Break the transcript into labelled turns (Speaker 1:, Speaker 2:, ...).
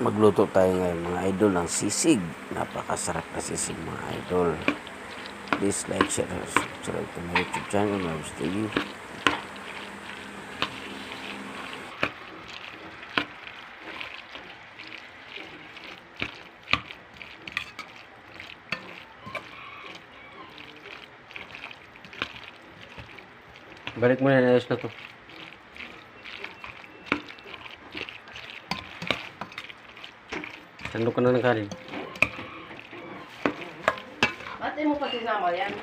Speaker 1: Magluto tayo ngayon mga idol ng sisig. Napakasarap na sisig mga idol. Please like, share, and subscribe to my YouTube channel, Marbs TV. Balik mo na, ayos na to. Sandok ka na ng kanin.
Speaker 2: Ba't mo pati sama yan?